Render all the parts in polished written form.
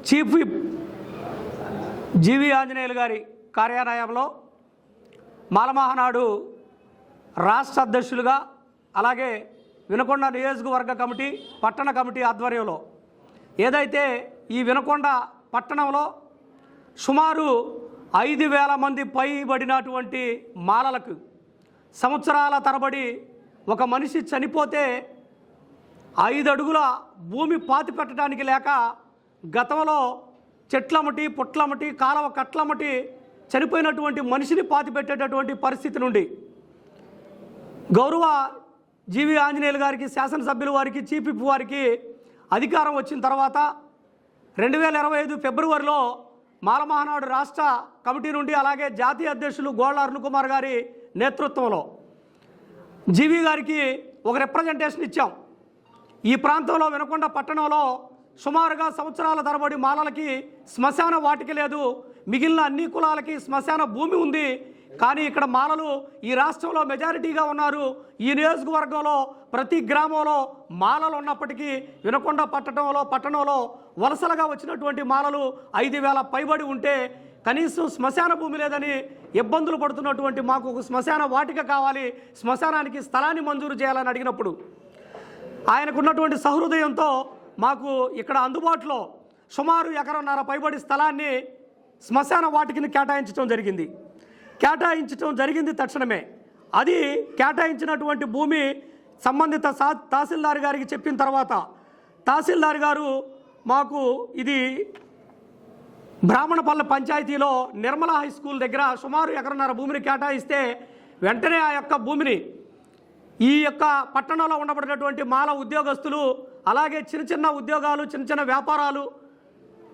Chief whip జీవి ఆంజనేయులు గారి కార్యాలయంలో మాలమహానాడు రాష్ట్ర అధ్యక్షులుగా అలాగే వినకొండ నియోజకవర్గ కమిటీ పట్టణ కమిటీ ఆధ్వర్యంలో ఏదైతే ఈ వినకొండ పట్టణంలో సుమారు 5,000 మంది పైబడినటువంటి మాలలకు సంవత్సరాల తరబడి ఒక మనిషి చనిపోతే 5 అడుగుల భూమి పాతి పెట్టడానికి లేక గతంలో చెట్లమటి పుట్లమటి కాలవ కట్లమటి చనిపోయినటువంటి మనిషిని పాతి పెట్టేటటువంటి పరిస్థితి నుండి గౌరవ జీవి ఆంజనేయులు గారికి శాసనసభ్యుల వారికి చీఫ్ విప్ వారికి అధికారం వచ్చిన తర్వాత 2025 ఫిబ్రవరిలో మాలమహానాడు రాష్ట్ర కమిటీ నుండి అలాగే జాతీయ అధ్యక్షులు గోళ్ళ అరుణ్ కుమార్ గారి నేతృత్వంలో జీవి గారికి ఒక రిప్రజెంటేషన్ ఇచ్చాం. ఈ ప్రాంతంలో వినకొండ పట్టణంలో సుమారుగా సంవత్సరాల తరబడి మాలలకి శ్మశాన వాటిక లేదు, మిగిలిన అన్ని కులాలకి శ్మశాన భూమి ఉంది. కానీ ఇక్కడ మాలలు ఈ రాష్ట్రంలో మెజారిటీగా ఉన్నారు. ఈ నియోజకవర్గంలో ప్రతి గ్రామంలో మాలలు ఉన్నప్పటికీ వినకొండ పట్టణంలో వలసలుగా వచ్చినటువంటి మాలలు 5,000 పైబడి ఉంటే కనీసం శ్మశాన భూమి లేదని ఇబ్బందులు పడుతున్నటువంటి మాకు ఒక శ్మశాన వాటిక కావాలి, శ్మశానానికి స్థలాన్ని మంజూరు చేయాలని అడిగినప్పుడు ఆయనకున్నటువంటి సహృదయంతో మాకు ఇక్కడ అందుబాటులో సుమారు 1.5 ఎకరం పైబడి స్థలాన్ని శ్మశాన వాటికని కేటాయించడం జరిగింది తక్షణమే. అది కేటాయించినటువంటి భూమి సంబంధిత తహసీల్దార్ గారికి చెప్పిన తర్వాత తహసీల్దార్ గారు మాకు ఇది బ్రాహ్మణపల్లె పంచాయతీలో నిర్మల హై స్కూల్ దగ్గర సుమారు 1.5 ఎకరం భూమిని కేటాయిస్తే వెంటనే ఆ యొక్క భూమిని ఈ యొక్క పట్టణంలో ఉండబడినటువంటి మాల ఉద్యోగస్తులు అలాగే చిన్న ఉద్యోగాలు చిన్న వ్యాపారాలు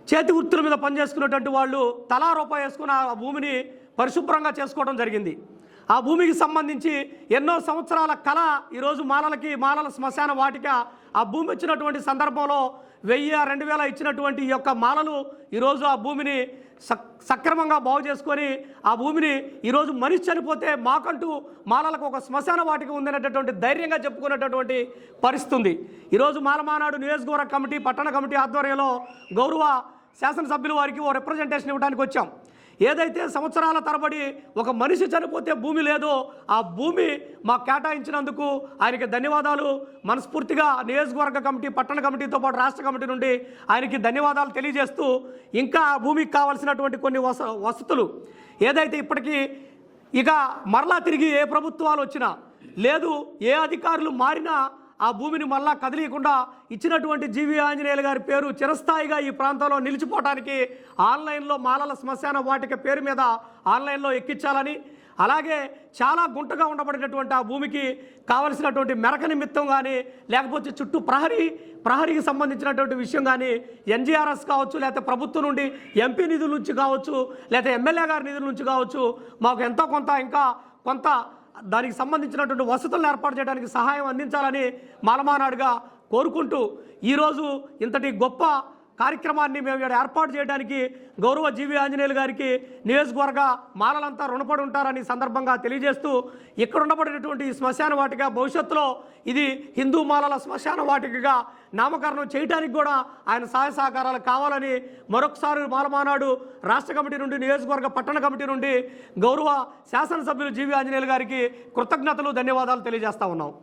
చేతి వృత్తుల మీద పనిచేసుకున్నటువంటి వాళ్ళు తలా రూపాయి వేసుకుని ఆ భూమిని పరిశుభ్రంగా చేసుకోవడం జరిగింది. ఆ భూమికి సంబంధించి ఎన్నో సంవత్సరాల కళ ఈరోజు మాలల శ్మశాన వాటిక ఆ భూమి ఇచ్చినటువంటి సందర్భంలో 1,000-2,000 ఇచ్చినటువంటి ఈ యొక్క మాలలు ఈరోజు ఆ భూమిని సక్రమంగా బాగు చేసుకొని ఆ భూమిని ఈరోజు మనిషి చనిపోతే మాకంటూ మాలలకు ఒక శ్మశాన వాటిక ఉందనేటటువంటి ధైర్యంగా చెప్పుకునేటటువంటి పరిస్థితి ఉంది. ఈరోజు మాలమహానాడు నియోజకవర్గ కమిటీ పట్టణ కమిటీ ఆధ్వర్యంలో గౌరవ శాసనసభ్యుల వారికి ఓ రిప్రజెంటేషన్ ఇవ్వడానికి వచ్చాం. ఏదైతే సంవత్సరాల తరబడి ఒక మనిషి చనిపోతే భూమి లేదో ఆ భూమి మాకు కేటాయించినందుకు ఆయనకి ధన్యవాదాలు మనస్ఫూర్తిగా నియోజకవర్గ కమిటీ పట్టణ కమిటీతో పాటు రాష్ట్ర కమిటీ నుండి ఆయనకి ధన్యవాదాలు తెలియజేస్తూ ఇంకా ఆ భూమికి కావాల్సినటువంటి కొన్ని వసతులు ఏదైతే ఇప్పటికీ ఇక మరలా తిరిగి ఏ ప్రభుత్వాలు వచ్చినా లేదు ఏ అధికారులు మారినా ఆ భూమిని మళ్ళా కదిలీయకుండా ఇచ్చినటువంటి జీవి ఆంజనేయులు గారి పేరు చిరస్థాయిగా ఈ ప్రాంతంలో నిలిచిపోవడానికి ఆన్లైన్లో మాలల శ్మశాన వాటిక పేరు మీద ఆన్లైన్లో ఎక్కించాలని అలాగే చాలా గుంటగా ఉండబడినటువంటి ఆ భూమికి కావలసినటువంటి మెరక నిమిత్తం కానీ లేకపోతే చుట్టూ ప్రహరీకి సంబంధించినటువంటి విషయం కానీ ఎన్జీఆర్ఎస్ కావచ్చు లేకపోతే ప్రభుత్వం నుండి ఎంపీ నిధుల నుంచి కావచ్చు లేకపోతే ఎమ్మెల్యే గారి నిధుల నుంచి కావచ్చు మాకు ఎంతో కొంత దానికి సంబంధించినటువంటి వసతులను ఏర్పాటు చేయడానికి సహాయం అందించాలని మాలమహానాడుగా కోరుకుంటూ ఈరోజు ఇంతటి గొప్ప కార్యక్రమాన్ని మేము ఇక్కడ ఏర్పాటు చేయడానికి గౌరవ జీవి ఆంజనేయులు గారికి నియోజకవర్గ మాలలంతా రుణపడి ఉంటారని సందర్భంగా తెలియజేస్తూ ఇక్కడ ఉండబడినటువంటి శ్మశాన వాటిక భవిష్యత్తులో ఇది హిందూ మాలల శ్మశాన వాటికగా నామకరణం చేయడానికి కూడా ఆయన సహాయ సహకారాలు కావాలని మరొకసారి మాలమహానాడు రాష్ట్ర కమిటీ నుండి నియోజకవర్గ పట్టణ కమిటీ నుండి గౌరవ శాసనసభ్యులు జీవి ఆంజనేయులు గారికి కృతజ్ఞతలు ధన్యవాదాలు తెలియజేస్తా ఉన్నాం.